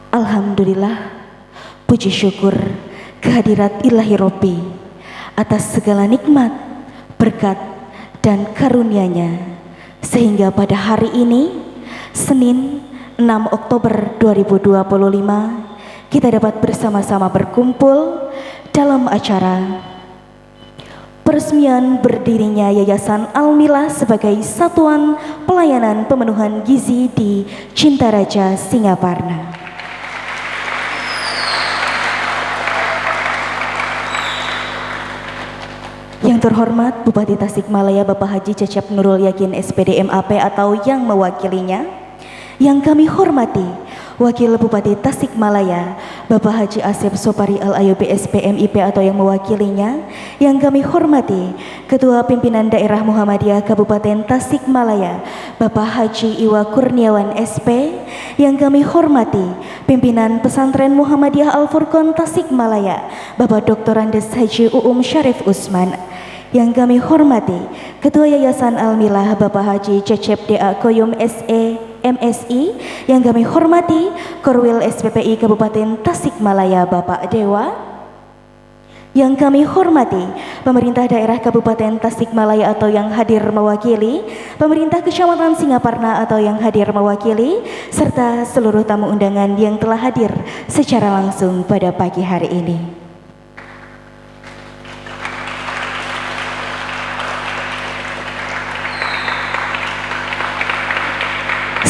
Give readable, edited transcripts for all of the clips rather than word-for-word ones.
Alhamdulillah, puji syukur kehadirat Ilahi Robbi atas segala nikmat, berkat, dan karunia-Nya, sehingga pada hari ini, Senin 6 Oktober 2025, kita dapat bersama-sama berkumpul dalam acara peresmian berdirinya Yayasan Al-Milah sebagai Satuan Pelayanan Pemenuhan Gizi di Cintaraja, Singaparna. Yang terhormat Bupati Tasikmalaya Bapak Haji Cecep Nurul Yakin SPD MAP atau yang mewakilinya. Yang kami hormati Wakil Bupati Tasikmalaya Bapak Haji Asep Sopari Al-Ayubi SPMIP atau yang mewakilinya. Yang kami hormati Ketua Pimpinan Daerah Muhammadiyah Kabupaten Tasikmalaya Bapak Haji Iwa Kurniawan SP. Yang kami hormati Pimpinan Pesantren Muhammadiyah Al-Furqon Tasikmalaya Bapak Dr. Andes Haji Uum Syarif Usman. Yang kami hormati Ketua Yayasan Al-Milah Bapak Haji Cecep DA Koyum SE MSI. Yang kami hormati Korwil SPPI Kabupaten Tasikmalaya Bapak Dewa. Yang kami hormati pemerintah daerah Kabupaten Tasikmalaya atau yang hadir mewakili, pemerintah Kecamatan Singaparna atau yang hadir mewakili, serta seluruh tamu undangan yang telah hadir secara langsung pada pagi hari ini.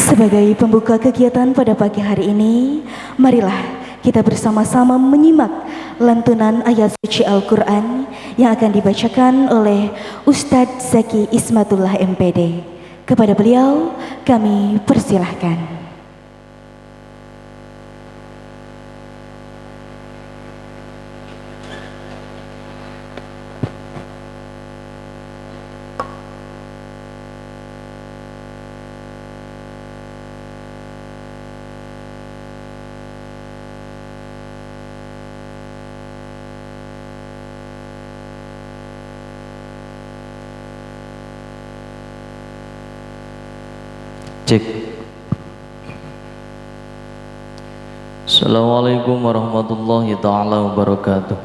Sebagai pembuka kegiatan pada pagi hari ini, marilah kita bersama-sama menyimak lantunan ayat suci Al-Quran yang akan dibacakan oleh Ustadz Zaki Ismatullah MPD. Kepada beliau kami persilahkan. Cek. Assalamualaikum warahmatullahi ta'ala wabarakatuh.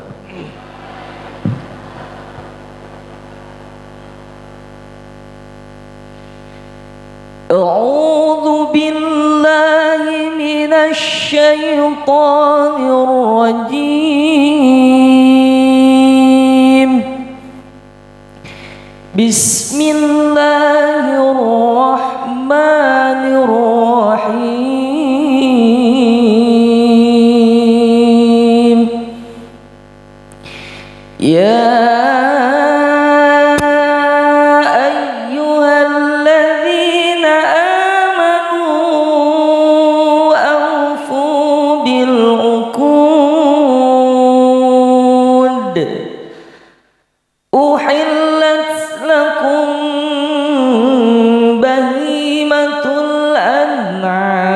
A'udzu billahi minasy syaithanir rajim. Bismillahirrahmanirrahim. Ya ayyuhalladzina amanu awfu bil uqud. Uhillat lakum bahimatul an'am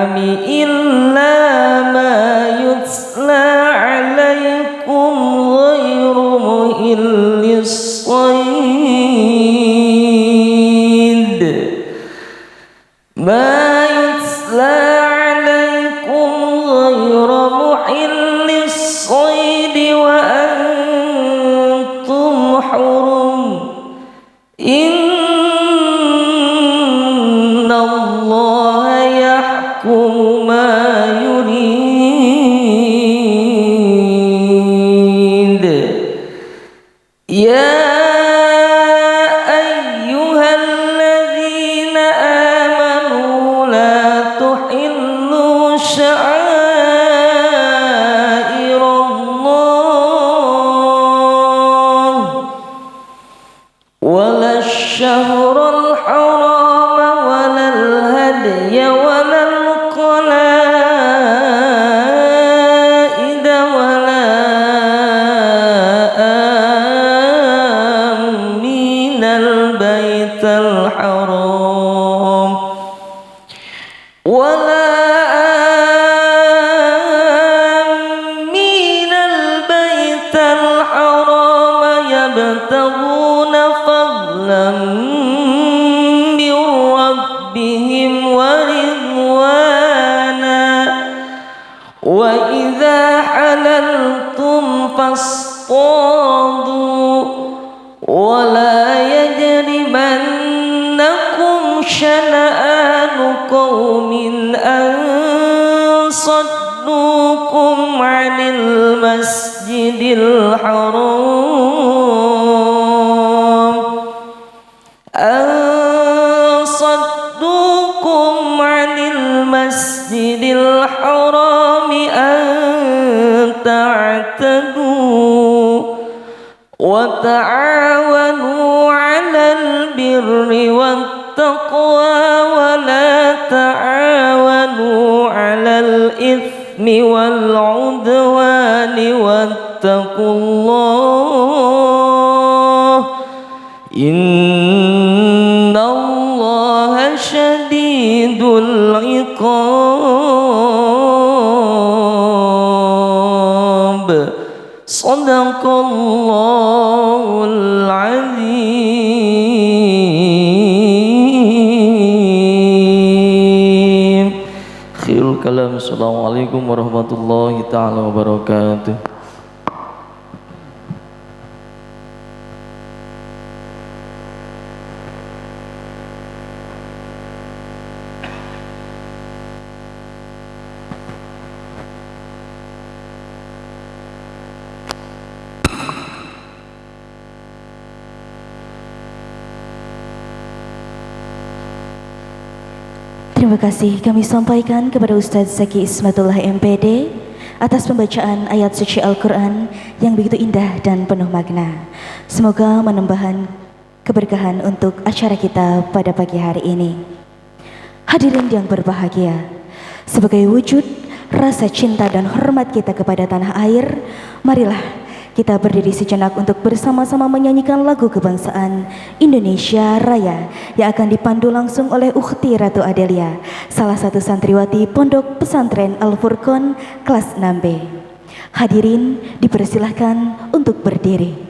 وإذا حللتم فاصطادوا ولا يجرمنكم شنآن قوم أن صدوكم عن المسجد الحرام أن تعتدوا وتعاونوا على البر والتقوى ولا تعاونوا على الإثم والعدوان واتقوا الله إن الله شديد العقاب صدق الله العظيم. Akhirul kalam. Assalamualaikum warahmatullahi taala wabarakatuh. Terima kasih kami sampaikan kepada Ustadz Zaki Ismatullah MPD atas pembacaan ayat suci Al-Quran yang begitu indah dan penuh makna. Semoga menambahkan keberkahan untuk acara kita pada pagi hari ini. Hadirin yang berbahagia, sebagai wujud rasa cinta dan hormat kita kepada tanah air, marilah kita berdiri sejenak untuk bersama-sama menyanyikan lagu kebangsaan Indonesia Raya yang akan dipandu langsung oleh Ukhti Ratu Adelia, salah satu santriwati Pondok Pesantren Al-Furqon kelas 6B. Hadirin dipersilahkan untuk berdiri.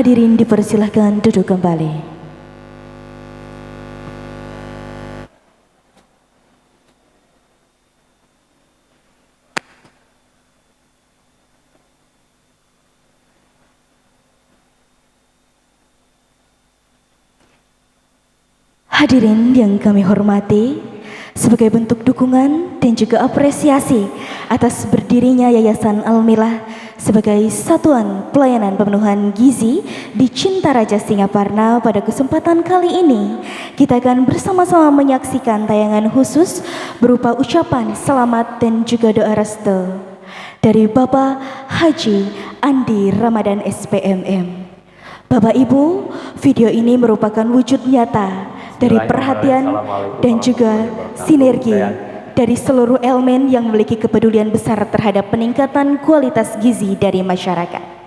Hadirin dipersilahkan duduk kembali. Hadirin yang kami hormati, sebagai bentuk dukungan dan juga apresiasi atas berdirinya Yayasan Al-Milah sebagai satuan pelayanan pemenuhan gizi di Cintaraja Singaparna. Pada kesempatan kali ini kita akan bersama-sama menyaksikan tayangan khusus berupa ucapan selamat dan juga doa restu dari Bapak Haji Andi Ramadan SPMM. Bapak Ibu, video ini merupakan wujud nyata dari perhatian dan juga sinergi dari seluruh elemen yang memiliki kepedulian besar terhadap peningkatan kualitas gizi dari masyarakat.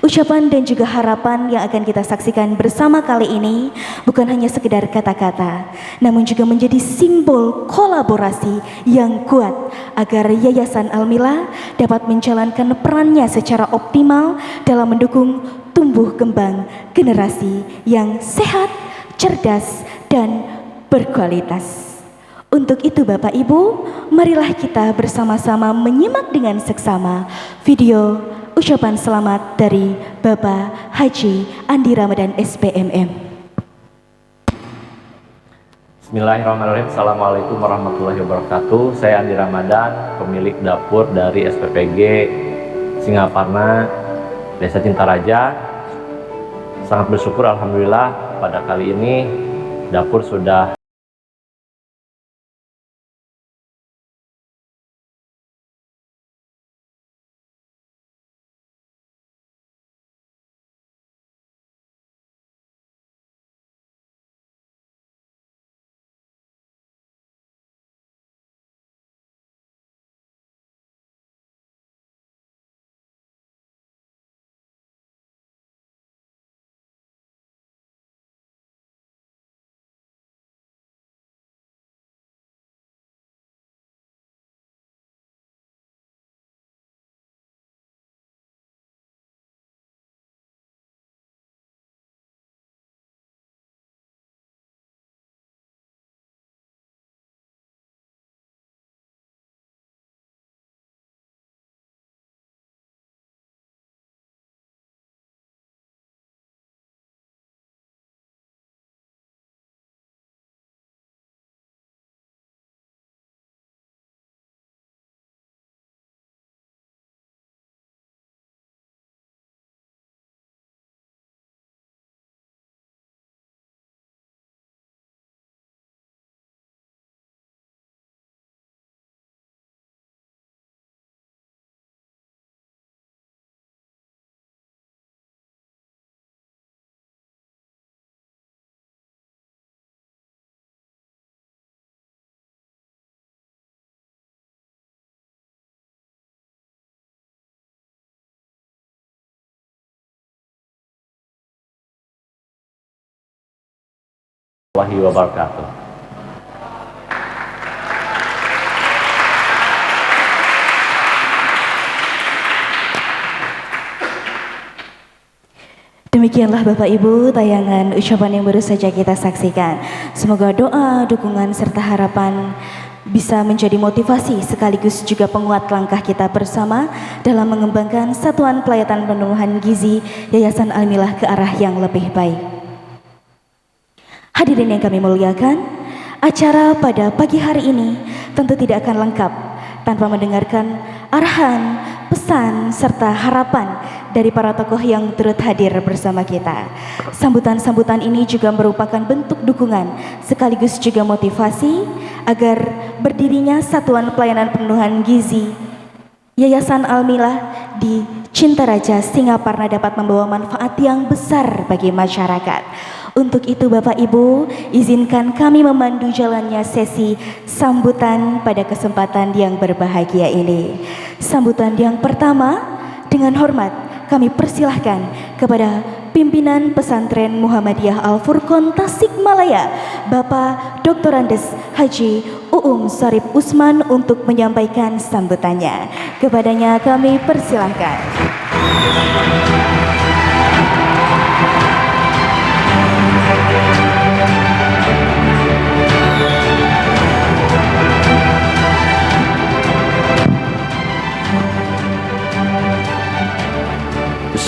Ucapan dan juga harapan yang akan kita saksikan bersama kali ini bukan hanya sekedar kata-kata, namun juga menjadi simbol kolaborasi yang kuat agar Yayasan Al-Milah dapat menjalankan perannya secara optimal dalam mendukung tumbuh kembang generasi yang sehat, cerdas, dan berkualitas. Untuk itu Bapak Ibu, marilah kita bersama-sama menyimak dengan seksama video ucapan selamat dari Bapak Haji Andi Ramadan SPMM. Bismillahirrahmanirrahim. Assalamualaikum warahmatullahi wabarakatuh. Saya Andi Ramadan, pemilik dapur dari SPPG Singaparna, Desa Cintaraja. Sangat bersyukur alhamdulillah pada kali ini dapur sudah warahmatullahi wabarakatuh. Demikianlah Bapak Ibu tayangan ucapan yang baru saja kita saksikan. Semoga doa, dukungan, serta harapan bisa menjadi motivasi sekaligus juga penguat langkah kita bersama dalam mengembangkan satuan pelayanan pemenuhan gizi Yayasan Al-Milah ke arah yang lebih baik. Hadirin yang kami muliakan, acara pada pagi hari ini tentu tidak akan lengkap tanpa mendengarkan arahan, pesan, serta harapan dari para tokoh yang turut hadir bersama kita. Sambutan-sambutan ini juga merupakan bentuk dukungan sekaligus juga motivasi agar berdirinya Satuan Pelayanan Pemenuhan Gizi Yayasan Al-Milah di Cintaraja Singaparna dapat membawa manfaat yang besar bagi masyarakat. Untuk itu Bapak Ibu, izinkan kami memandu jalannya sesi sambutan pada kesempatan yang berbahagia ini. Sambutan yang pertama, dengan hormat kami persilahkan kepada Pimpinan Pesantren Muhammadiyah Al-Furqon Tasikmalaya, Bapak Dr. Andes Haji Uum Sarip Usman untuk menyampaikan sambutannya. Kepadanya kami persilahkan.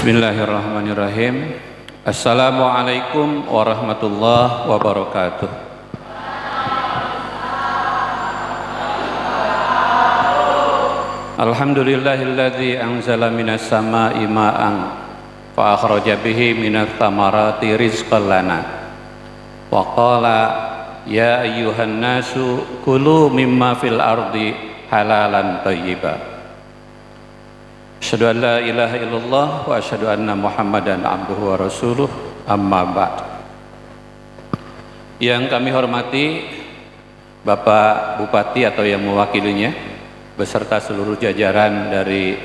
Bismillahirrahmanirrahim. Assalamualaikum warahmatullahi wabarakatuh. Alhamdulillahilladzi anzala minas sama'i ma'an fa akhraja bihi minats thamarati rizqan lana wa qala ya ayyuhan nasu kulu mimma fil ardi halalan thayyiba. Asyhadu an la ilaha illallah wa asyhadu anna Muhammadan abduhu wa rasuluh, amma ba'd. Yang kami hormati Bapak Bupati atau yang mewakilinya beserta seluruh jajaran dari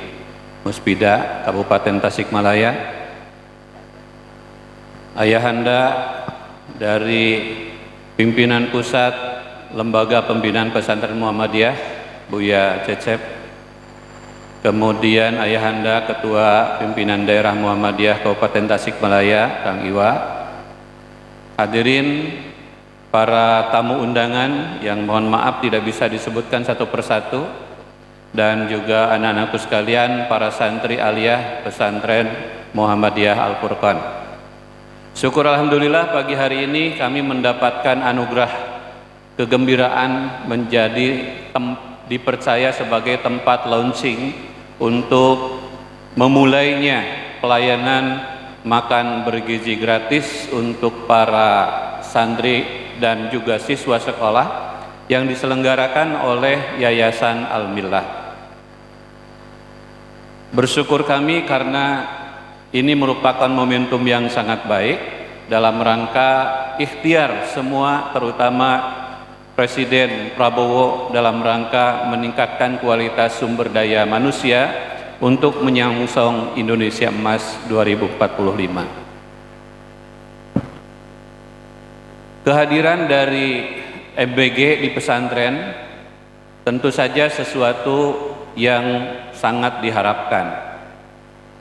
Muspida Kabupaten Tasikmalaya, ayahanda dari pimpinan pusat Lembaga Pembinaan Pesantren Muhammadiyah Buya Cecep, kemudian ayahanda Ketua Pimpinan Daerah Muhammadiyah Kabupaten Tasikmalaya Kang Iwa, hadirin para tamu undangan yang mohon maaf tidak bisa disebutkan satu persatu, dan juga anak-anakku sekalian, para santri aliyah pesantren Muhammadiyah Al-Furqan. Syukur alhamdulillah pagi hari ini kami mendapatkan anugerah kegembiraan menjadi dipercaya sebagai tempat launching untuk memulainya pelayanan makan bergizi gratis untuk para santri dan juga siswa sekolah yang diselenggarakan oleh Yayasan Al-Millah. Bersyukur kami karena ini merupakan momentum yang sangat baik dalam rangka ikhtiar semua, terutama Presiden Prabowo dalam rangka meningkatkan kualitas sumber daya manusia untuk menyongsong Indonesia Emas 2045. Kehadiran dari MBG di pesantren tentu saja sesuatu yang sangat diharapkan,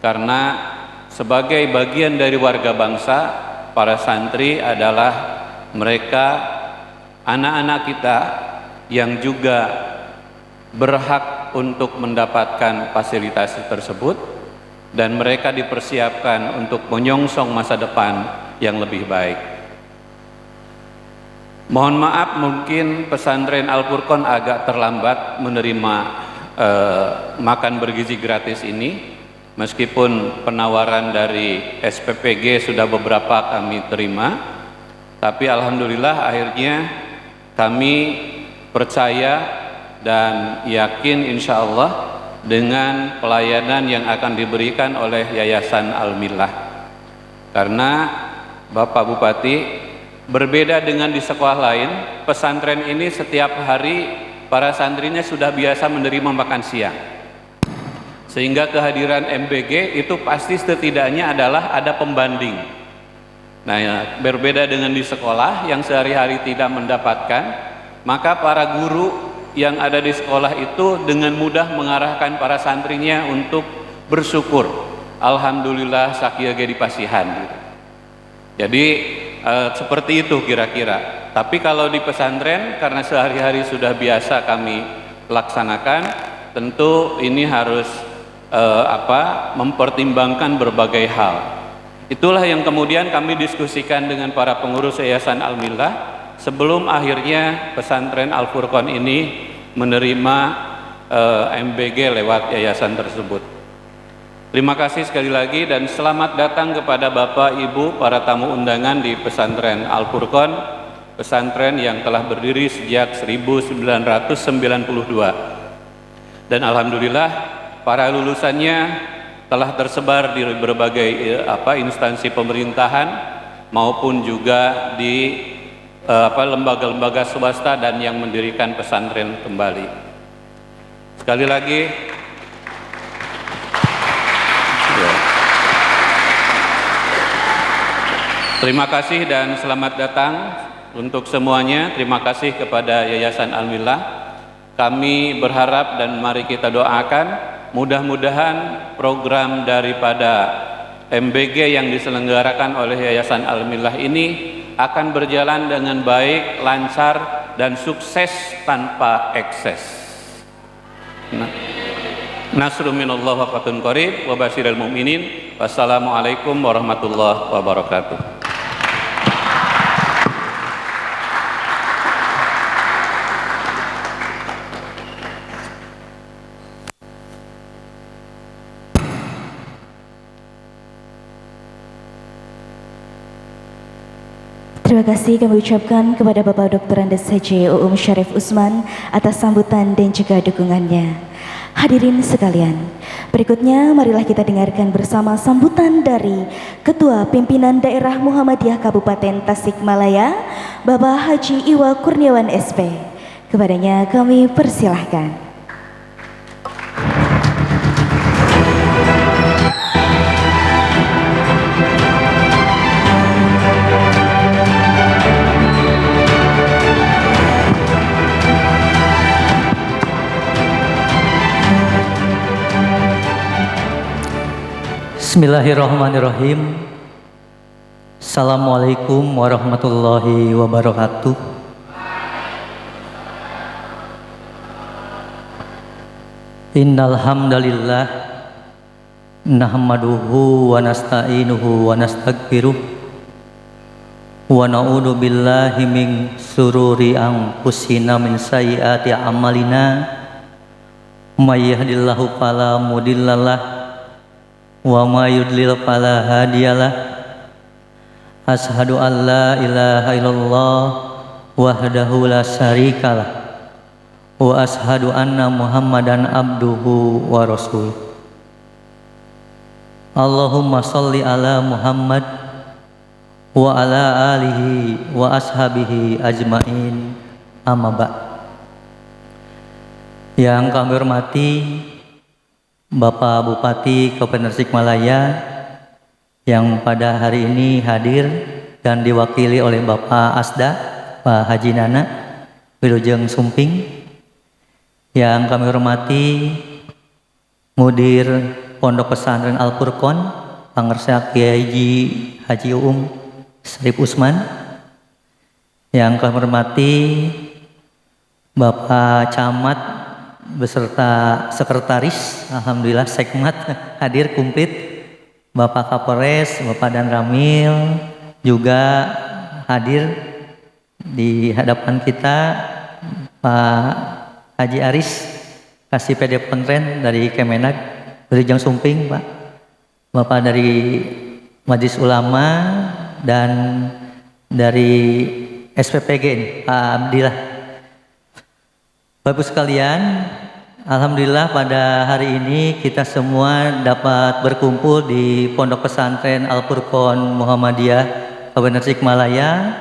karena sebagai bagian dari warga bangsa, para santri adalah mereka anak-anak kita yang juga berhak untuk mendapatkan fasilitas tersebut, dan mereka dipersiapkan untuk menyongsong masa depan yang lebih baik. Mohon maaf, mungkin pesantren Al-Furqan agak terlambat menerima makan bergizi gratis ini, meskipun penawaran dari SPPG sudah beberapa kami terima, tapi alhamdulillah akhirnya kami percaya dan yakin insya Allah dengan pelayanan yang akan diberikan oleh Yayasan Al-Millah. Karena Bapak Bupati, berbeda dengan di sekolah lain, pesantren ini setiap hari para santrinya sudah biasa menerima makan siang, sehingga kehadiran MBG itu pasti setidaknya adalah ada pembanding. Nah ya, berbeda dengan di sekolah yang sehari-hari tidak mendapatkan, maka para guru yang ada di sekolah itu dengan mudah mengarahkan para santrinya untuk bersyukur, alhamdulillah sakiage di pasihan. Jadi seperti itu kira-kira. Tapi kalau di pesantren, karena sehari-hari sudah biasa kami laksanakan, tentu ini harus mempertimbangkan berbagai hal. Itulah yang kemudian kami diskusikan dengan para pengurus Yayasan Al-Millah sebelum akhirnya pesantren Al-Furqan ini menerima MBG lewat yayasan tersebut. Terima kasih sekali lagi dan selamat datang kepada Bapak Ibu para tamu undangan di pesantren Al-Furqan, pesantren yang telah berdiri sejak 1992. Dan alhamdulillah para lulusannya telah tersebar di berbagai instansi pemerintahan maupun juga di lembaga-lembaga swasta dan yang mendirikan pesantren kembali. Sekali lagi terima kasih dan selamat datang untuk semuanya. Terima kasih kepada Yayasan Al-Millah. Kami berharap dan mari kita doakan mudah-mudahan program daripada MBG yang diselenggarakan oleh Yayasan Al-Millah ini akan berjalan dengan baik, lancar, dan sukses tanpa ekses. Nasrun minallah wa fathun qarib wa basyiril mu'minin. Wassalamualaikum warahmatullahi wabarakatuh. Terima kasih kami ucapkan kepada Bapak Dr. Andes Haji Uum Syarif Usman atas sambutan dan juga dukungannya. Hadirin sekalian, berikutnya marilah kita dengarkan bersama sambutan dari Ketua Pimpinan Daerah Muhammadiyah Kabupaten Tasikmalaya, Bapak Haji Iwa Kurniawan SP. Kepadanya kami persilahkan. Bismillahirrahmanirrahim. Assalamualaikum warahmatullahi wabarakatuh. Innal hamdalillah nahmaduhu wa nasta'inuhu wa nastaghfiruh wa na'udzu billahi min sururi anfusina min sayyiati a'malina may yahdihillahu fala mudhillalah wa may yudlil fala hadiyalah. Asyhadu an la ilaha illallah wahdahu la syarikalah wa asyhadu anna Muhammadan abduhu wa rasuluh. Allahumma sholli ala Muhammad wa ala alihi wa ashabihi ajmain, amma ba'd. Yang kami hormati Bapak Bupati Kabupaten Tasikmalaya yang pada hari ini hadir dan diwakili oleh Bapak Asda, Pak Haji Nana Wilujeng Sumping. Yang kami hormati Mudir Pondok Pesantren Al Furqon, Pangersa Kiai Haji Uum Syarif Usman. Yang kami hormati Bapak Camat beserta sekretaris, alhamdulillah sekmat hadir komplit, Bapak Kapolres, Bapak Dan Ramil juga hadir di hadapan kita, Pak Haji Aris Kasih PD Pesantren dari Kemenak, Wilujeng Sumping, Pak, Bapak dari Majelis Ulama dan dari SPPG ini, Pak Abdillah. Bapak sekalian, alhamdulillah pada hari ini kita semua dapat berkumpul di Pondok Pesantren Al Furqon Muhammadiyah Kabupaten Tasikmalaya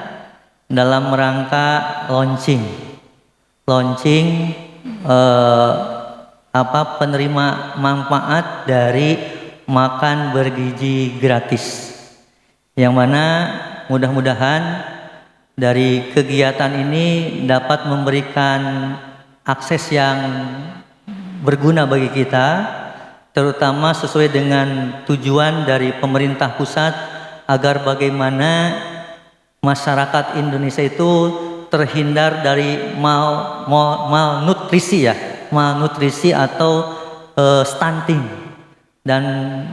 dalam rangka launching penerima manfaat dari makan bergizi gratis, yang mana mudah-mudahan dari kegiatan ini dapat memberikan akses yang berguna bagi kita, terutama sesuai dengan tujuan dari pemerintah pusat agar bagaimana masyarakat Indonesia itu terhindar dari malnutrisi atau stunting. Dan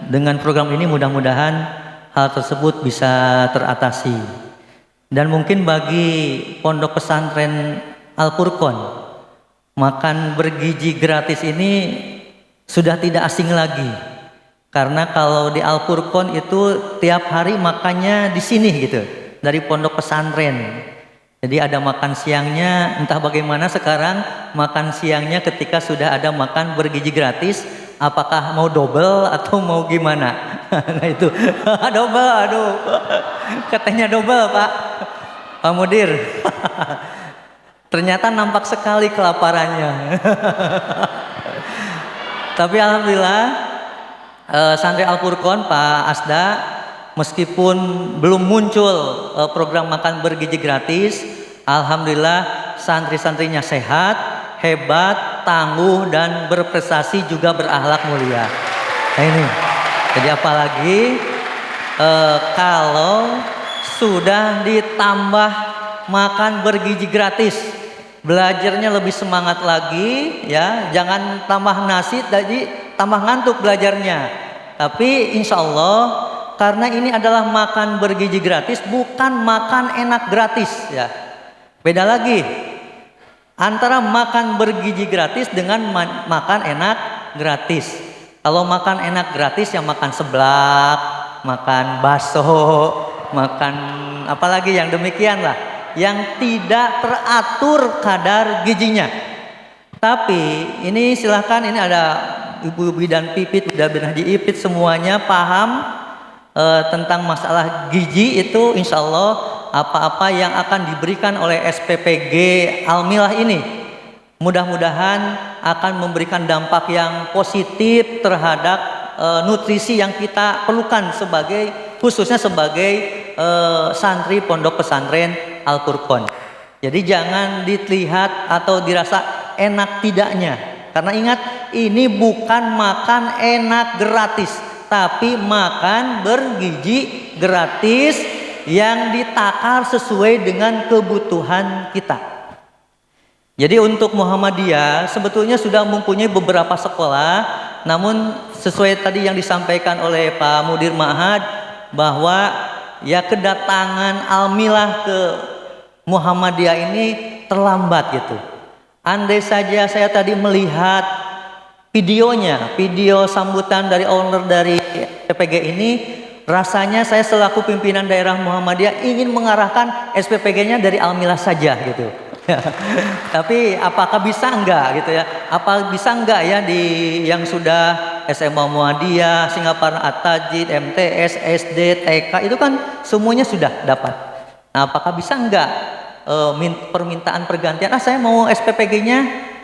dengan program ini mudah-mudahan hal tersebut bisa teratasi. Dan mungkin bagi Pondok Pesantren Al Furqon, makan bergizi gratis ini sudah tidak asing lagi, karena kalau di Al Furqon itu tiap hari makannya di sini gitu, dari pondok pesantren. Jadi ada makan siangnya, entah bagaimana sekarang makan siangnya ketika sudah ada makan bergizi gratis, apakah mau double atau mau gimana? Nah itu double, aduh katanya double Pak Mudir. Ternyata nampak sekali kelaparannya. Tapi alhamdulillah Santri Al Furqon Pak Asda, meskipun belum muncul program makan bergizi gratis, alhamdulillah santri-santrinya sehat, hebat, tangguh dan berprestasi juga berakhlak mulia. Nah ini. Jadi apalagi kalau sudah ditambah makan bergizi gratis, belajarnya lebih semangat lagi ya, jangan tambah nasi tadi tambah ngantuk belajarnya. Tapi insya Allah karena ini adalah makan bergizi gratis, bukan makan enak gratis ya. Beda lagi antara makan bergizi gratis dengan makan enak gratis. Kalau makan enak gratis yang makan seblak, makan bakso, makan apalagi yang demikian lah, yang tidak teratur kadar gizinya. Tapi ini silahkan, ini ada ibu bidan pipit, bidan haji ipit, semuanya paham tentang masalah gizi itu. Insya Allah apa-apa yang akan diberikan oleh SPPG Almilah ini mudah-mudahan akan memberikan dampak yang positif terhadap nutrisi yang kita perlukan khususnya sebagai santri pondok pesantren Al-Furqon. Jadi jangan dilihat atau dirasa enak tidaknya, karena ingat, ini bukan makan enak gratis, tapi makan bergizi gratis yang ditakar sesuai dengan kebutuhan kita. Jadi untuk Muhammadiyah sebetulnya sudah mempunyai beberapa sekolah, namun sesuai tadi yang disampaikan oleh Pak Mudir Ma'had, bahwa ya kedatangan Almilah ke Muhammadiyah ini terlambat gitu. Andai saja saya tadi melihat videonya, video sambutan dari owner dari SPPG ini, rasanya saya selaku pimpinan daerah Muhammadiyah ingin mengarahkan SPPG-nya dari Almilah saja gitu. Tapi apakah bisa enggak gitu ya? Apa bisa enggak ya di yang sudah SMA Muhammadiyah, Singaparna At-Tajid, MTS, SD, TK itu kan semuanya sudah dapat. Nah, apakah bisa enggak permintaan pergantian, saya mau SPPG-nya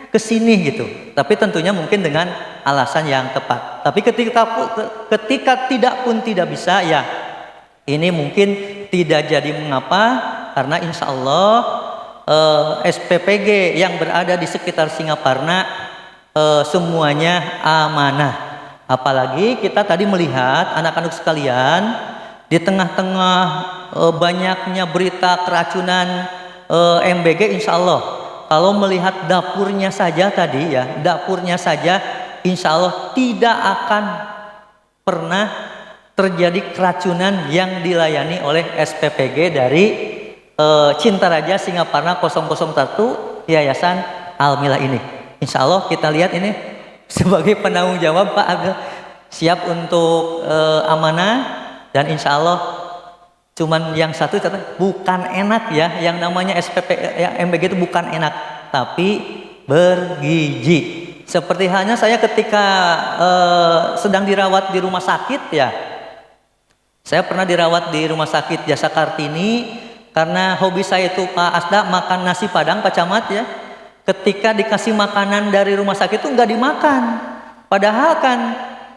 ke sini gitu. Tapi tentunya mungkin dengan alasan yang tepat. Tapi ketika tidak bisa, ya ini mungkin tidak jadi mengapa, karena insya Allah SPPG yang berada di sekitar Singaparna semuanya amanah. Apalagi kita tadi melihat anak-anak sekalian, di tengah-tengah banyaknya berita keracunan MBG, insya Allah kalau melihat dapurnya saja tadi ya, dapurnya saja insya Allah tidak akan pernah terjadi keracunan yang dilayani oleh SPPG dari Cinta Raja Singaparna 001 Yayasan Almilah ini. Insya Allah kita lihat ini sebagai penanggung jawab Pak Agil siap untuk amanah, dan insya Allah cuman yang satu bukan enak ya, yang namanya ya, MBG itu bukan enak tapi bergizi. Seperti halnya saya ketika sedang dirawat di rumah sakit ya, saya pernah dirawat di rumah sakit Jasa Kartini karena hobi saya itu Pak Asda makan nasi Padang Pak Camat ya. Ketika dikasih makanan dari rumah sakit itu nggak dimakan, padahal kan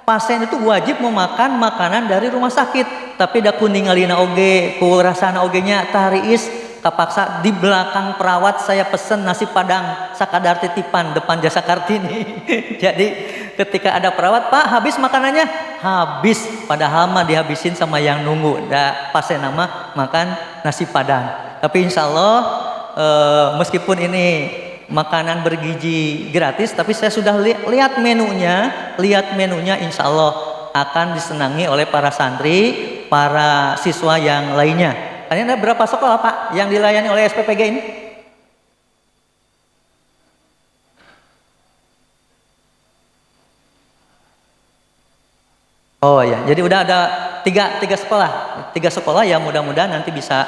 pasien itu wajib memakan makanan dari rumah sakit, tapi da kuningalina oge ku rasana ogenya tariis kapaksa di belakang perawat saya pesen nasi Padang sakadar titipan depan Jasa Kartini. Jadi ketika ada perawat, Pak habis makanannya, habis, padahal mah dihabisin sama yang nunggu, da pasien nama makan nasi Padang. Tapi insya Allah meskipun ini makanan bergizi gratis, tapi saya sudah lihat menunya, insya Allah akan disenangi oleh para santri, para siswa yang lainnya. Ini ada berapa sekolah Pak yang dilayani oleh SPPG ini? Oh ya, jadi udah ada tiga sekolah ya, mudah-mudahan nanti bisa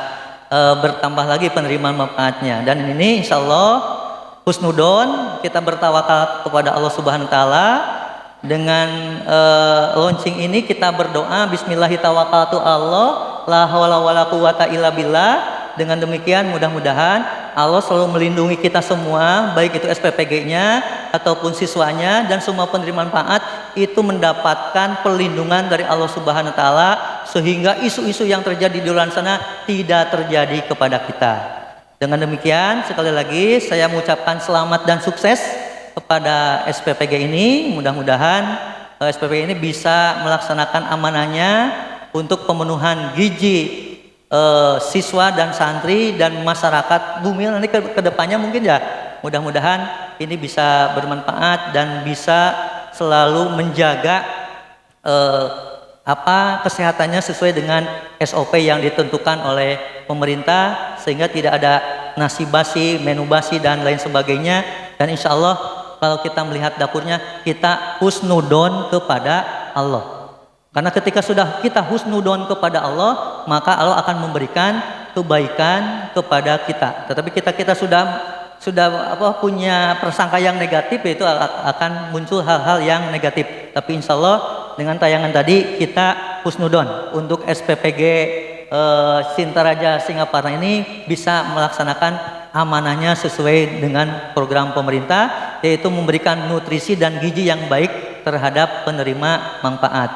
bertambah lagi penerimaan manfaatnya. Dan ini insya Allah husnudon, kita bertawakal kepada Allah Subhanahu wa taala. Dengan launching ini kita berdoa bismillahirrahmanirrahim, Allah la haula wala quwata illa billah. Dengan demikian mudah-mudahan Allah selalu melindungi kita semua, baik itu SPPG-nya ataupun siswanya, dan semua penerima manfaat itu mendapatkan perlindungan dari Allah Subhanahu wa taala, sehingga isu-isu yang terjadi di luar sana tidak terjadi kepada kita. Dengan demikian sekali lagi saya mengucapkan selamat dan sukses kepada SPPG ini. Mudah-mudahan SPPG ini bisa melaksanakan amanahnya untuk pemenuhan gizi siswa dan santri dan masyarakat Bumil nanti ke depannya. Mungkin ya mudah-mudahan ini bisa bermanfaat dan bisa selalu menjaga kesehatannya sesuai dengan SOP yang ditentukan oleh pemerintah, sehingga tidak ada nasi basi, menu basi dan lain sebagainya. Dan insya Allah kalau kita melihat dapurnya, kita husnudon kepada Allah. Karena ketika sudah kita husnudon kepada Allah, maka Allah akan memberikan kebaikan kepada kita. Tetapi kita sudah punya prasangka yang negatif, yaitu akan muncul hal-hal yang negatif. Tapi insya Allah dengan tayangan tadi kita husnudon untuk SPPG Sintaraja Singaparna ini bisa melaksanakan amanahnya sesuai dengan program pemerintah, yaitu memberikan nutrisi dan gizi yang baik terhadap penerima manfaat.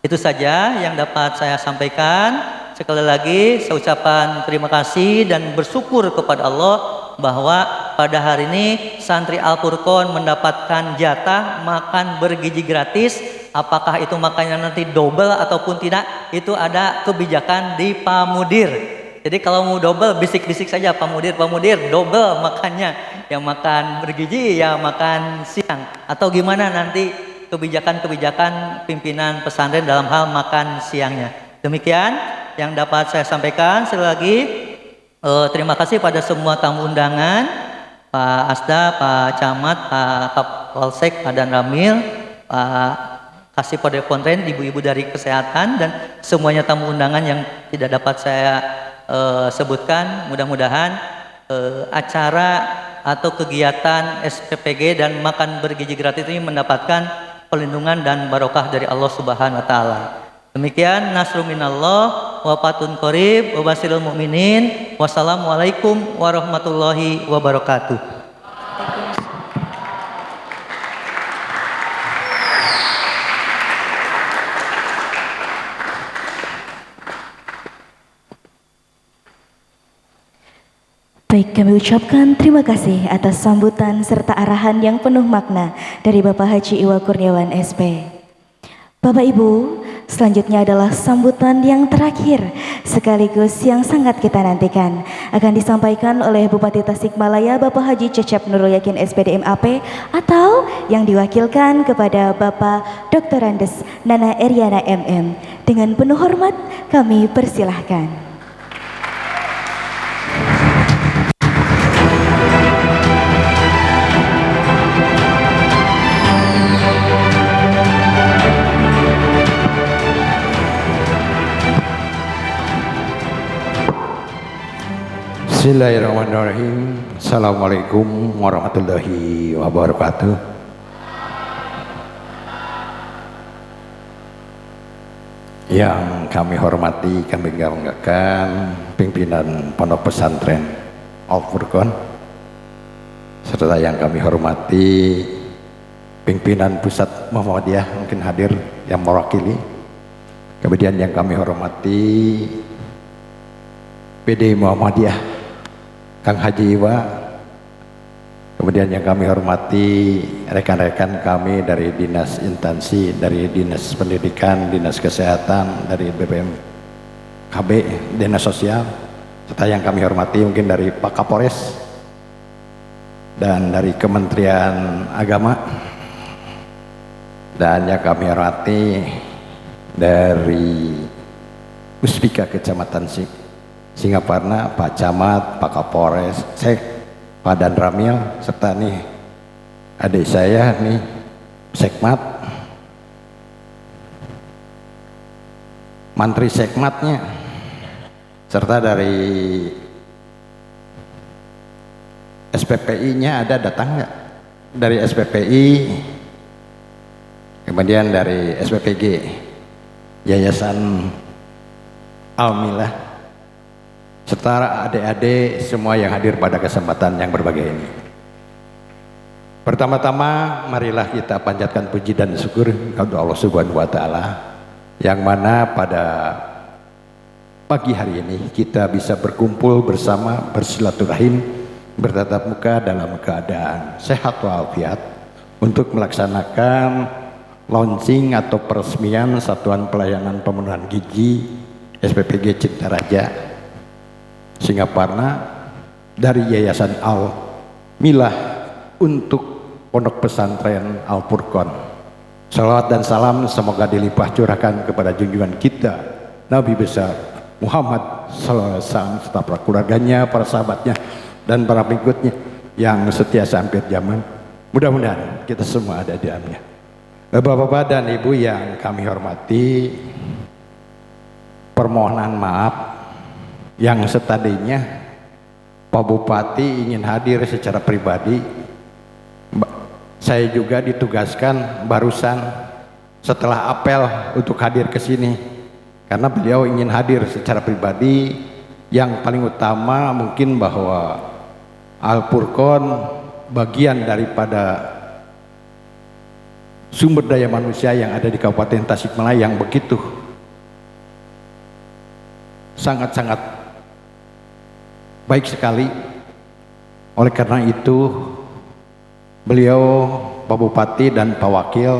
Itu saja yang dapat saya sampaikan. Sekali lagi saya ucapkan terima kasih dan bersyukur kepada Allah bahwa pada hari ini santri Al-Furqon mendapatkan jatah makan bergizi gratis. Apakah itu makannya nanti double ataupun tidak, itu ada kebijakan di Pamudir. Jadi kalau mau double, bisik-bisik saja Pamudir double makannya. Yang makan bergizi, ya makan siang. Atau gimana nanti kebijakan-kebijakan pimpinan pesantren dalam hal makan siangnya. Demikian yang dapat saya sampaikan. Sekali lagi terima kasih pada semua tamu undangan, Pak Asda, Pak Camat, Pak Kapolsek, Pak Dan Ramil, Pak Kasih Pode Ponten, ibu-ibu dari kesehatan, dan semuanya tamu undangan yang tidak dapat saya sebutkan. Mudah-mudahan acara atau kegiatan SPPG dan makan bergizi gratis ini mendapatkan perlindungan dan barokah dari Allah Subhanahu wa taala. Demikian, nasrun minallah wa fatun qarib wa basyiril mukminin. Wassalamualaikum warahmatullahi wabarakatuh. Baik, kami ucapkan terima kasih atas sambutan serta arahan yang penuh makna dari Bapak Haji Iwa Kurniawan SP. Bapak Ibu, selanjutnya adalah sambutan yang terakhir sekaligus yang sangat kita nantikan. Akan disampaikan oleh Bupati Tasikmalaya Bapak Haji Cecep Nurul Yakin SPD MAP, atau yang diwakilkan kepada Bapak Dr. Andes Nana Eriana MM. Dengan penuh hormat kami persilahkan. Bismillahirrahmanirrahim. Assalamualaikum warahmatullahi wabarakatuh. Yang kami hormati, kami banggakan pimpinan Pondok Pesantren Al-Furqon, serta yang kami hormati pimpinan Pusat Muhammadiyah mungkin hadir yang mewakili. Kemudian yang kami hormati PD Muhammadiyah Kang Haji Iwa, kemudian yang kami hormati rekan-rekan kami dari dinas instansi, dari dinas pendidikan, dinas kesehatan, dari BPMKB, dinas sosial, serta yang kami hormati mungkin dari Pak Kapolres dan dari Kementerian Agama, dan yang kami hormati dari Puspika Kecamatan Singaparna, Pak Camat, Pak Kapolres, Pak Dan Ramil, serta nih adik saya nih Sekmat, Mantri Sekmatnya, serta dari SPPI-nya ada datang nggak? Dari SPPI, kemudian dari SPPG, Yayasan Almilah, serta adik-adik semua yang hadir pada kesempatan yang berbahagia ini. Pertama-tama marilah kita panjatkan puji dan syukur kepada Allah Subhanahu wa taala, yang mana pada pagi hari ini kita bisa berkumpul bersama, bersilaturahim, bertatap muka dalam keadaan sehat walafiat untuk melaksanakan launching atau peresmian Satuan Pelayanan Pemenuhan Gizi SPPG Sintaraja Singaparna dari Yayasan Al-Milah untuk Pondok Pesantren Al-Furqon. Salawat dan salam semoga dilimpah curahkan kepada junjungan kita Nabi besar Muhammad sallallahu alaihi wasallam, serta para keluarganya, para sahabatnya, dan para pengikutnya yang setia sampai zaman. Mudah-mudahan kita semua ada di dalamnya. Bapak-bapak dan ibu yang kami hormati, permohonan maaf yang setadinya Pak Bupati ingin hadir secara pribadi. Saya juga ditugaskan barusan setelah apel untuk hadir ke sini karena beliau ingin hadir secara pribadi. Yang paling utama mungkin bahwa Al-Furqon bagian daripada sumber daya manusia yang ada di Kabupaten Tasikmalaya yang begitu sangat-sangat baik sekali. Oleh karena itu beliau, Pak Bupati dan Pak Wakil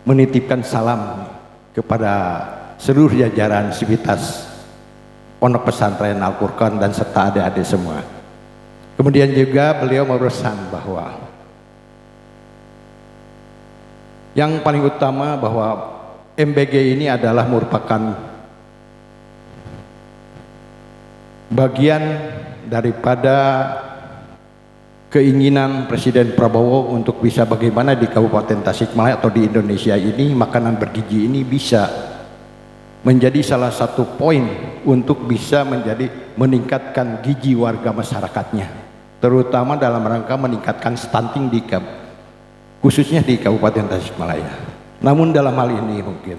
menitipkan salam kepada seluruh jajaran sivitas Pondok Pesantren Al-Furqon dan serta adik-adik semua. Kemudian juga beliau berpesan bahwa yang paling utama bahwa MBG ini adalah merupakan bagian daripada keinginan Presiden Prabowo untuk bisa bagaimana di Kabupaten Tasikmalaya atau di Indonesia ini makanan bergizi ini bisa menjadi salah satu poin untuk bisa meningkatkan gizi warga masyarakatnya, terutama dalam rangka meningkatkan stunting khususnya di Kabupaten Tasikmalaya. Namun dalam hal ini mungkin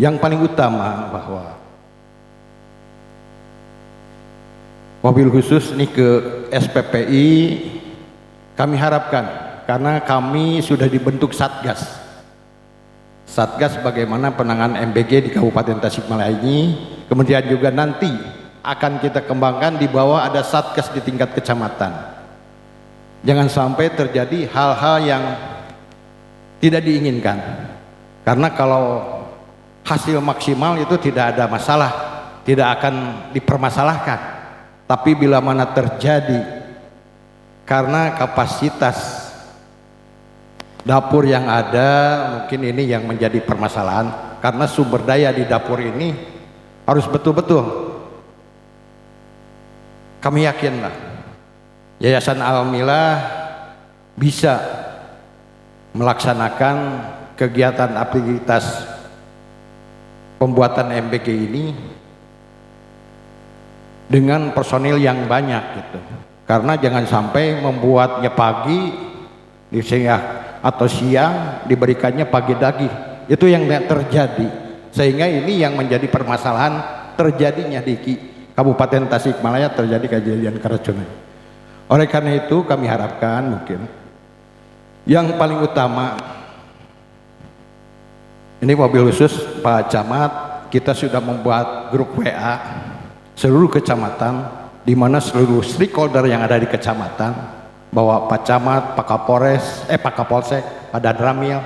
yang paling utama bahwa mobil khusus ini ke SPPI kami harapkan, karena kami sudah dibentuk Satgas bagaimana penanganan MBG di Kabupaten Tasikmalaya ini. Kemudian juga nanti akan kita kembangkan di bawah ada Satgas di tingkat kecamatan. Jangan sampai terjadi hal-hal yang tidak diinginkan, karena kalau hasil maksimal itu tidak ada masalah, tidak akan dipermasalahkan. Tapi bila mana terjadi karena kapasitas dapur yang ada, mungkin ini yang menjadi permasalahan, karena sumber daya di dapur ini harus betul-betul kami yakinlah Yayasan Al-Milah bisa melaksanakan kegiatan aktivitas pembuatan MBG ini dengan personil yang banyak gitu. Karena jangan sampai membuatnya pagi atau siang diberikannya pagi lagi, itu yang terjadi, sehingga ini yang menjadi permasalahan terjadinya di Kabupaten Tasikmalaya terjadi kejadian keracunan. Oleh karena itu kami harapkan mungkin yang paling utama ini mobil khusus Pak Camat, kita sudah membuat grup WA seluruh kecamatan, di mana seluruh stakeholder yang ada di kecamatan, bahwa Pak Camat, Pak Kapolsek, Pak Danramil,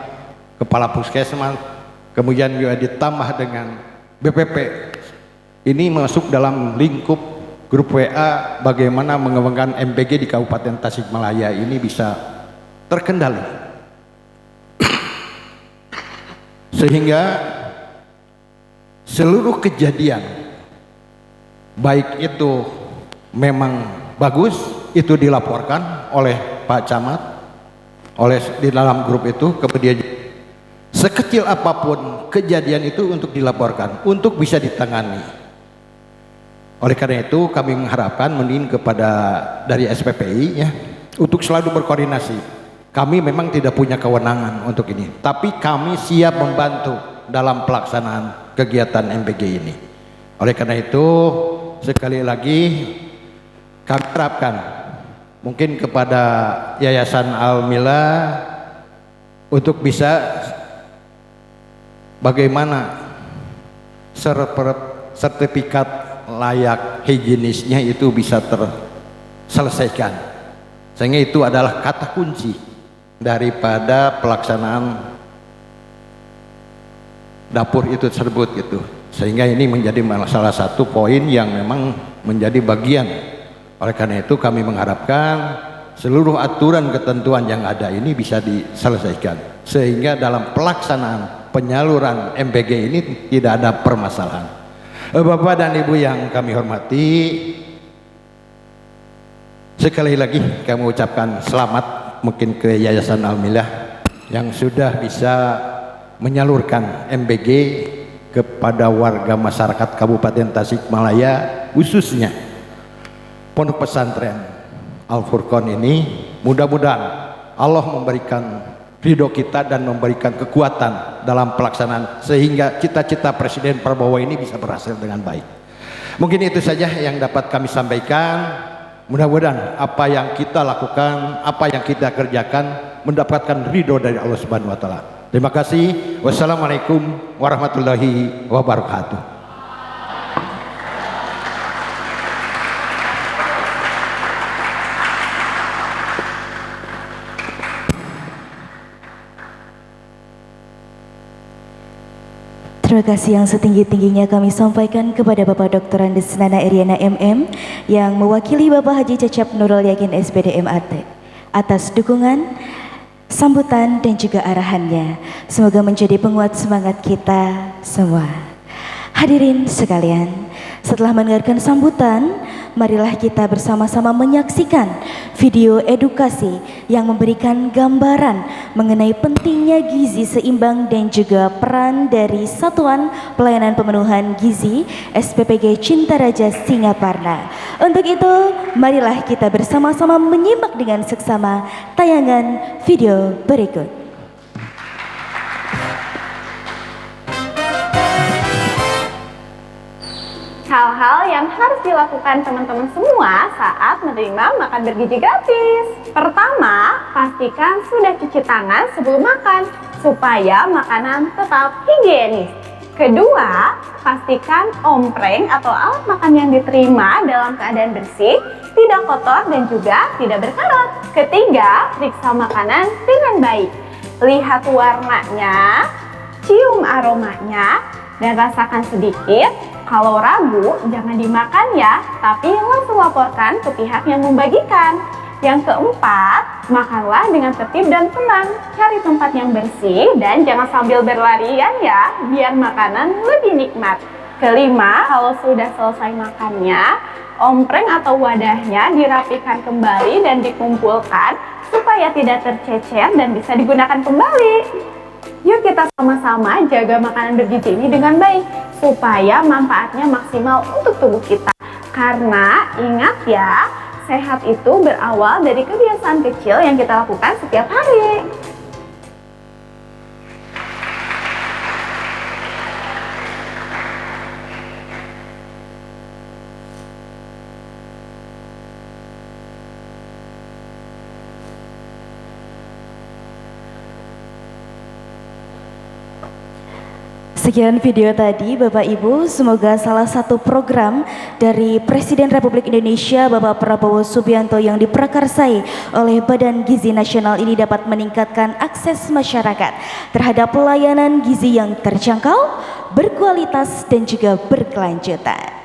Kepala Puskesmas, kemudian juga ditambah dengan BPP, ini masuk dalam lingkup grup WA bagaimana mengembangkan MBG di Kabupaten Tasikmalaya ini bisa terkendali, sehingga seluruh kejadian baik itu memang bagus itu dilaporkan oleh Pak Camat di dalam grup itu, kemudian sekecil apapun kejadian itu untuk dilaporkan untuk bisa ditangani. Oleh karena itu kami mengharapkan kepada dari SPPI ya untuk selalu berkoordinasi. Kami memang tidak punya kewenangan untuk ini, tapi kami siap membantu dalam pelaksanaan kegiatan MBG ini. Oleh karena itu sekali lagi kami harapkan mungkin kepada Yayasan Al-Milah untuk bisa bagaimana sertifikat layak higienisnya itu bisa terselesaikan, sehingga itu adalah kata kunci daripada pelaksanaan dapur itu tersebut gitu. Sehingga ini menjadi salah satu poin yang memang menjadi bagian. Oleh karena itu kami mengharapkan seluruh aturan ketentuan yang ada ini bisa diselesaikan, sehingga dalam pelaksanaan penyaluran MBG ini tidak ada permasalahan. Bapak dan Ibu yang kami hormati, sekali lagi kami ucapkan selamat mungkin ke Yayasan Al-Milah yang sudah bisa menyalurkan MBG kepada warga masyarakat Kabupaten Tasikmalaya, khususnya Pondok Pesantren Al-Furqon ini. Mudah-mudahan Allah memberikan ridho kita dan memberikan kekuatan dalam pelaksanaan sehingga cita-cita Presiden Prabowo ini bisa berhasil dengan baik. Mungkin itu saja yang dapat kami sampaikan. Mudah-mudahan apa yang kita lakukan, apa yang kita kerjakan mendapatkan ridho dari Allah Subhanahu wa taala. Terima kasih. Wassalamualaikum warahmatullahi wabarakatuh. Terima kasih yang setinggi-tingginya kami sampaikan kepada Bapak Dr. Andes Nana Eriana MM yang mewakili Bapak Haji Cecep Nurul Yakin SPD MAT atas dukungan, sambutan dan juga arahannya. Semoga menjadi penguat semangat kita semua. Hadirin sekalian, setelah mendengarkan sambutan, marilah kita bersama-sama menyaksikan video edukasi yang memberikan gambaran mengenai pentingnya gizi seimbang dan juga peran dari Satuan Pelayanan Pemenuhan Gizi SPPG Cinta Raja Singaparna. Untuk itu, marilah kita bersama-sama menyimak dengan seksama tayangan video berikut. Hal-hal yang harus dilakukan teman-teman semua saat menerima makan bergizi gratis. Pertama, pastikan sudah cuci tangan sebelum makan supaya makanan tetap higienis. Kedua, pastikan ompreng atau alat makan yang diterima dalam keadaan bersih, tidak kotor dan juga tidak berkarat. Ketiga, periksa makanan dengan baik. Lihat warnanya, cium aromanya, dan rasakan sedikit. Kalau ragu, jangan dimakan ya, tapi langsung laporkan ke pihak yang membagikan. Yang keempat, makanlah dengan tertib dan tenang. Cari tempat yang bersih dan jangan sambil berlarian ya, biar makanan lebih nikmat. Kelima, kalau sudah selesai makannya, ompreng atau wadahnya dirapikan kembali dan dikumpulkan supaya tidak tercecer dan bisa digunakan kembali. Yuk kita sama-sama jaga makanan bergizi ini dengan baik supaya manfaatnya maksimal untuk tubuh kita. Karena ingat ya, sehat itu berawal dari kebiasaan kecil yang kita lakukan setiap hari. Sekian video tadi Bapak Ibu, semoga salah satu program dari Presiden Republik Indonesia Bapak Prabowo Subianto yang diprakarsai oleh Badan Gizi Nasional ini dapat meningkatkan akses masyarakat terhadap pelayanan gizi yang terjangkau, berkualitas dan juga berkelanjutan.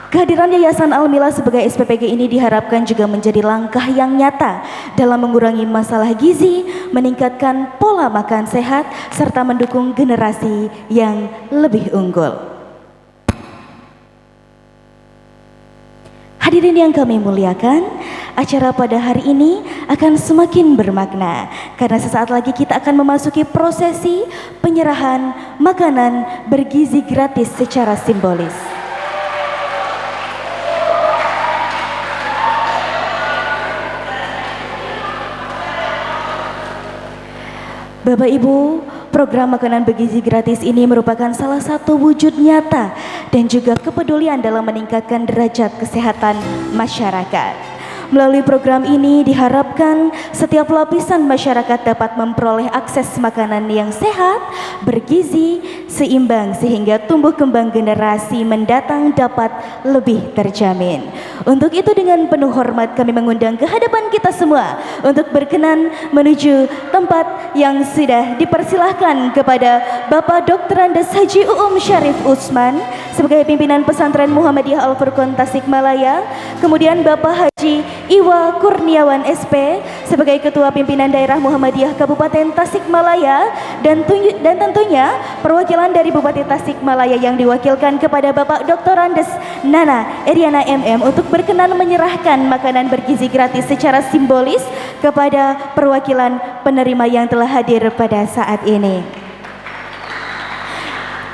Kehadiran Yayasan Al-Mila sebagai SPPG ini diharapkan juga menjadi langkah yang nyata dalam mengurangi masalah gizi, meningkatkan pola makan sehat, serta mendukung generasi yang lebih unggul. Hadirin yang kami muliakan, acara pada hari ini akan semakin bermakna karena sesaat lagi kita akan memasuki prosesi penyerahan makanan bergizi gratis secara simbolis. Bapak Ibu, program makanan bergizi gratis ini merupakan salah satu wujud nyata dan juga kepedulian dalam meningkatkan derajat kesehatan masyarakat. Melalui program ini diharapkan setiap lapisan masyarakat dapat memperoleh akses makanan yang sehat, bergizi, seimbang sehingga tumbuh kembang generasi mendatang dapat lebih terjamin. Untuk itu dengan penuh hormat kami mengundang ke hadapan kita semua untuk berkenan menuju tempat yang sudah dipersilahkan kepada Bapak Dr. Andes Haji Uum Syarif Usman sebagai pimpinan pesantren Muhammadiyah Al-Furqon Tasikmalaya, kemudian Bapak Haji Iwa Kurniawan SP sebagai Ketua Pimpinan Daerah Muhammadiyah Kabupaten Tasikmalaya dan tentunya perwakilan dari Bupati Tasikmalaya yang diwakilkan kepada Bapak Dr. Andes Nana Eriana MM untuk berkenan menyerahkan makanan bergizi gratis secara simbolis kepada perwakilan penerima yang telah hadir pada saat ini.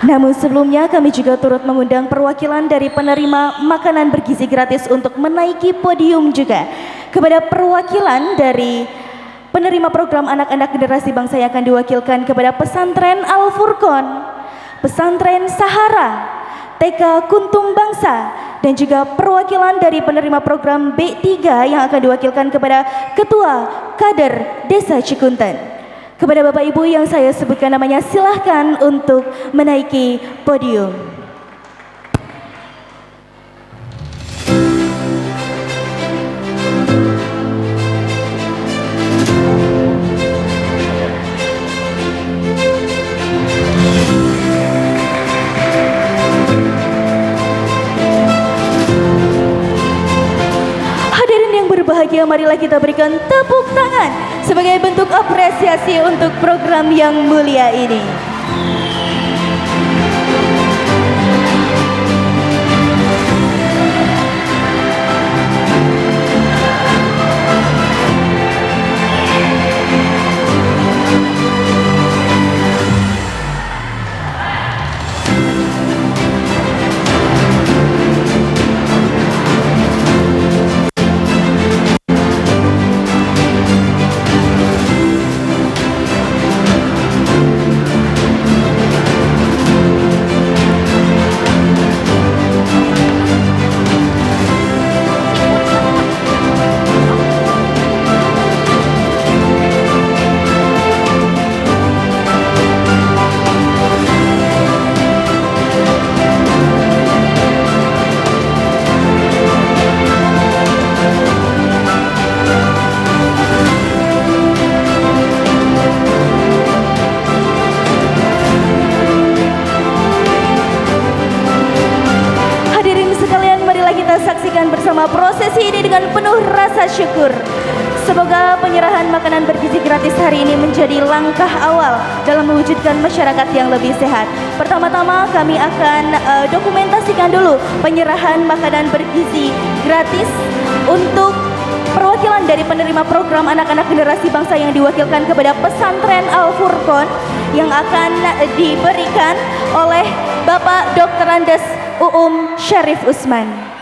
Namun sebelumnya kami juga turut mengundang perwakilan dari penerima makanan bergizi gratis untuk menaiki podium juga. Kepada perwakilan dari penerima program anak-anak generasi bangsa yang akan diwakilkan kepada Pesantren Al-Furqon, Pesantren Sahara, TK Kuntum Bangsa, dan juga perwakilan dari penerima program B3 yang akan diwakilkan kepada Ketua Kader Desa Cikunten. Kepada Bapak Ibu yang saya sebutkan namanya, silahkan untuk menaiki podium. Berbahagia, marilah kita berikan tepuk tangan sebagai bentuk apresiasi untuk program yang mulia ini. Bersama prosesi ini dengan penuh rasa syukur. Semoga penyerahan makanan bergizi gratis hari ini menjadi langkah awal dalam mewujudkan masyarakat yang lebih sehat. Pertama-tama kami akan dokumentasikan dulu penyerahan makanan bergizi gratis untuk perwakilan dari penerima program anak-anak generasi bangsa yang diwakilkan kepada Pesantren Al-Furqon yang akan diberikan oleh Bapak Dr. Andes Uum Syarif Usman.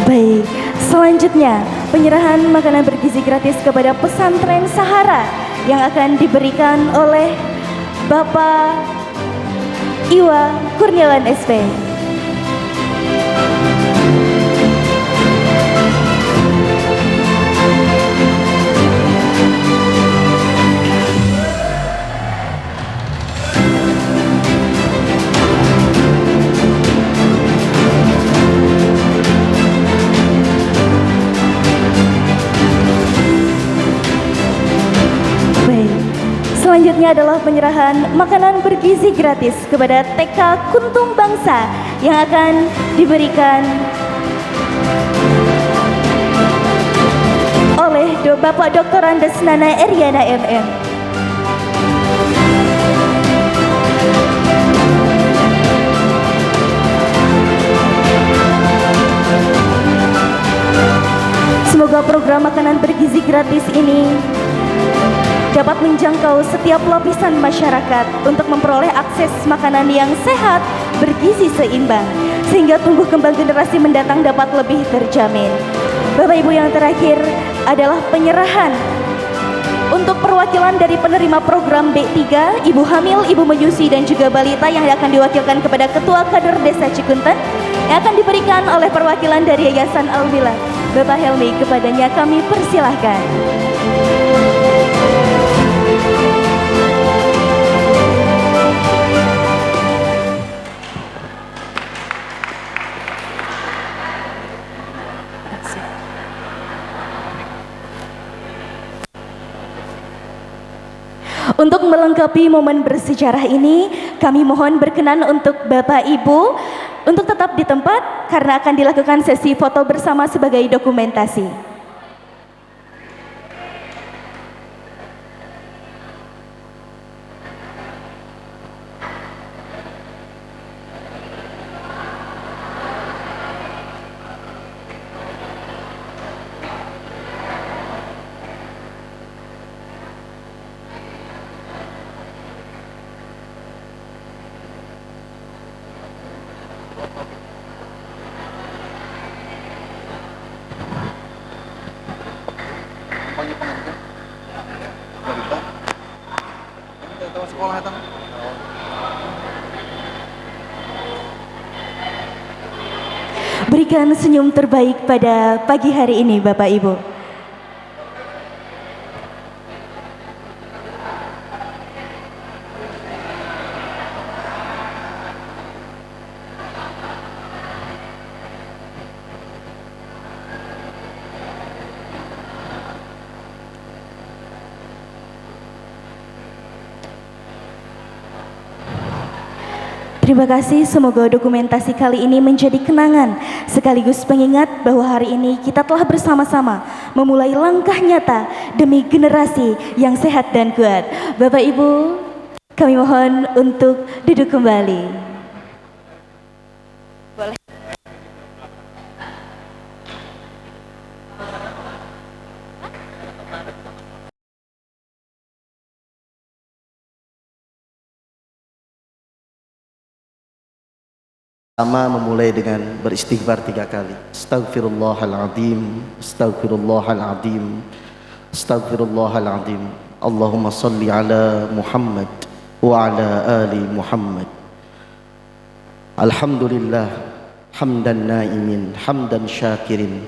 Baik, selanjutnya penyerahan makanan bergizi gratis kepada Pesantren Sahara yang akan diberikan oleh Bapak Iwa Kurniawan SP. Selanjutnya adalah penyerahan makanan bergizi gratis kepada TK Kuntum Bangsa yang akan diberikan oleh Bapak Dr. Andes Nana Eriana MM. Semoga program makanan bergizi gratis ini dapat menjangkau setiap lapisan masyarakat untuk memperoleh akses makanan yang sehat, bergizi seimbang, sehingga tumbuh kembang generasi mendatang dapat lebih terjamin. Bapak Ibu, yang terakhir adalah penyerahan untuk perwakilan dari penerima program B3, Ibu Hamil, Ibu Menyusui, dan juga Balita yang akan diwakilkan kepada Ketua Kader Desa Cikunten yang akan diberikan oleh perwakilan dari Yayasan Al-Bilad. Bapak Helmi, kepadanya kami persilahkan. Untuk melengkapi momen bersejarah ini, kami mohon berkenan untuk Bapak Ibu untuk tetap di tempat karena akan dilakukan sesi foto bersama sebagai dokumentasi. Berikan senyum terbaik pada pagi hari ini Bapak Ibu. Terima kasih, semoga dokumentasi kali ini menjadi kenangan sekaligus pengingat bahwa hari ini kita telah bersama-sama memulai langkah nyata demi generasi yang sehat dan kuat. Bapak Ibu, kami mohon untuk duduk kembali. Boleh. Pertama memulai dengan beristighfar 3 kali. Astaghfirullahaladzim, astaghfirullahaladzim, astaghfirullahaladzim. Allahumma salli ala Muhammad wa ala ali Muhammad. Alhamdulillah, hamdan naimin, hamdan syakirin,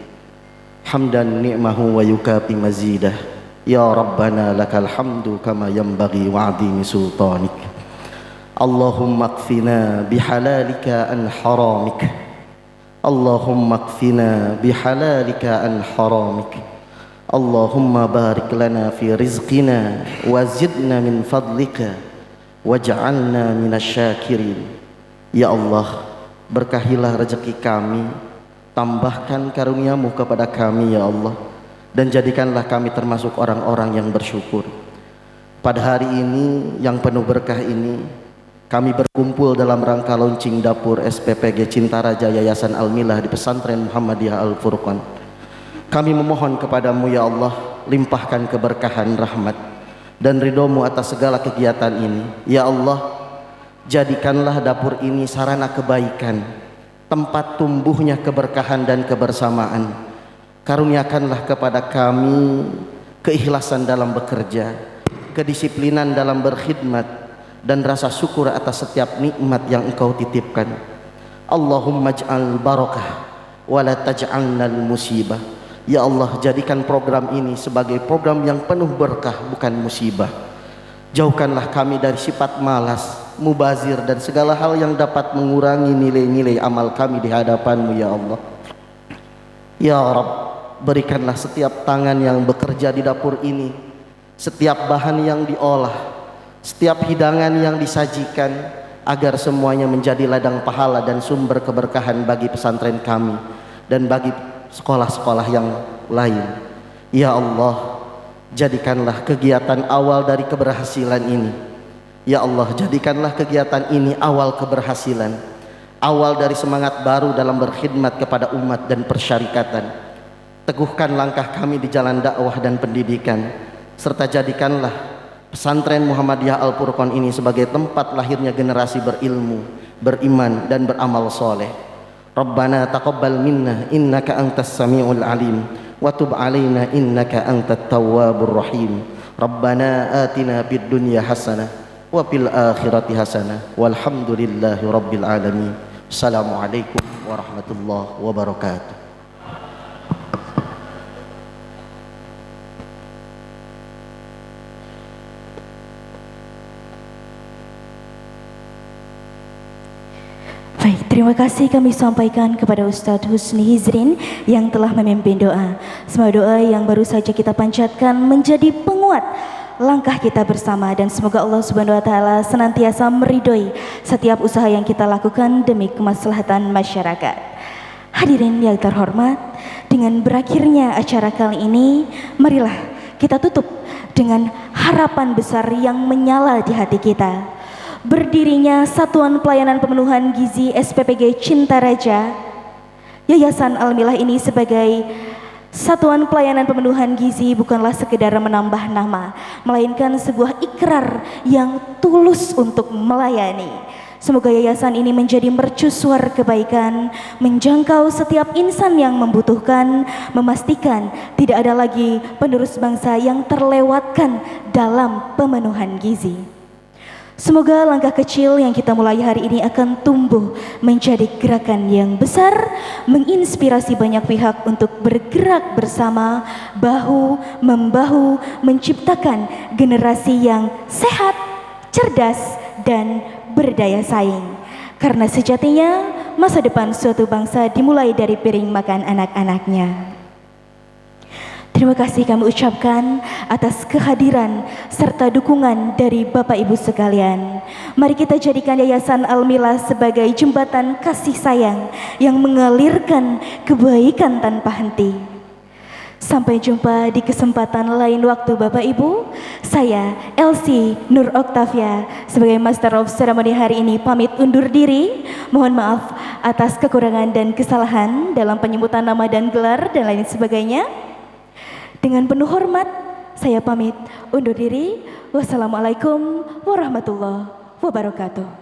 hamdan ni'mahu wa yukafi mazidah. Ya Rabbana lakal hamdu kama yanbaghi wa adimi sultanik. Allahumma kfina bihalalika an haramik. Allahumma kfina bihalalika an haramik. Allahumma barik lana fi rizqina wa zidna min fadlika waj'alna minasyakirin. Ya Allah, berkahilah rezeki kami, tambahkan karuniamu kepada kami ya Allah, dan jadikanlah kami termasuk orang-orang yang bersyukur. Pada hari ini yang penuh berkah ini, kami berkumpul dalam rangka launching dapur SPPG Cintaraja Yayasan Al-Milah di Pesantren Muhammadiyah Al-Furqan. Kami memohon kepadamu ya Allah, limpahkan keberkahan, rahmat dan ridhomu atas segala kegiatan ini. Ya Allah, jadikanlah dapur ini sarana kebaikan, tempat tumbuhnya keberkahan dan kebersamaan. Karuniakanlah kepada kami keikhlasan dalam bekerja, kedisiplinan dalam berkhidmat, dan rasa syukur atas setiap nikmat yang Engkau titipkan. Allahumma ij'al barakah wa la taj'alnal musibah. Ya Allah, jadikan program ini sebagai program yang penuh berkah, bukan musibah. Jauhkanlah kami dari sifat malas, mubazir, dan segala hal yang dapat mengurangi nilai-nilai amal kami di hadapan-Mu ya Allah. Ya Rabb, berikanlah setiap tangan yang bekerja di dapur ini, setiap bahan yang diolah, setiap hidangan yang disajikan, agar semuanya menjadi ladang pahala dan sumber keberkahan bagi pesantren kami dan bagi sekolah-sekolah yang lain. Ya Allah, jadikanlah kegiatan awal dari keberhasilan ini. Ya Allah, jadikanlah kegiatan ini awal keberhasilan, awal dari semangat baru dalam berkhidmat kepada umat dan persyarikatan. Teguhkan langkah kami di jalan dakwah dan pendidikan, serta jadikanlah Pesantren Muhammadiyah Al-Furqan ini sebagai tempat lahirnya generasi berilmu, beriman, dan beramal soleh. Rabbana taqabbal minna innaka antas sami'ul alim wa tub alaina innaka antat tawwabur rahim. Rabbana atina fid dunya hasanah wa fil akhirati hasanah walhamdulillahi rabbil alamin. Assalamualaikum warahmatullahi wabarakatuh. Baik, terima kasih kami sampaikan kepada Ustadz Husni Hizrin yang telah memimpin doa. Semua doa yang baru saja kita panjatkan menjadi penguat langkah kita bersama, dan semoga Allah Subhanahu wa taala senantiasa meridhoi setiap usaha yang kita lakukan demi kemaslahatan masyarakat. Hadirin yang terhormat, dengan berakhirnya acara kali ini, marilah kita tutup dengan harapan besar yang menyala di hati kita. Berdirinya Satuan Pelayanan Pemenuhan Gizi SPPG Cinta Raja, Yayasan Al-Milah ini sebagai Satuan Pelayanan Pemenuhan Gizi bukanlah sekedar menambah nama, melainkan sebuah ikrar yang tulus untuk melayani. Semoga yayasan ini menjadi mercusuar kebaikan, menjangkau setiap insan yang membutuhkan, memastikan tidak ada lagi penerus bangsa yang terlewatkan dalam pemenuhan gizi. Semoga langkah kecil yang kita mulai hari ini akan tumbuh menjadi gerakan yang besar, menginspirasi banyak pihak untuk bergerak bersama, bahu-membahu, menciptakan generasi yang sehat, cerdas, dan berdaya saing. Karena sejatinya masa depan suatu bangsa dimulai dari piring makan anak-anaknya. Terima kasih kami ucapkan atas kehadiran serta dukungan dari Bapak Ibu sekalian. Mari kita jadikan Yayasan Al-Milah sebagai jembatan kasih sayang yang mengalirkan kebaikan tanpa henti. Sampai jumpa di kesempatan lain waktu Bapak Ibu. Saya Elsie Nur Oktavia sebagai Master of Ceremony hari ini pamit undur diri. Mohon maaf atas kekurangan dan kesalahan dalam penyebutan nama dan gelar dan lain sebagainya. Dengan penuh hormat, saya pamit undur diri. Wassalamualaikum warahmatullahi wabarakatuh.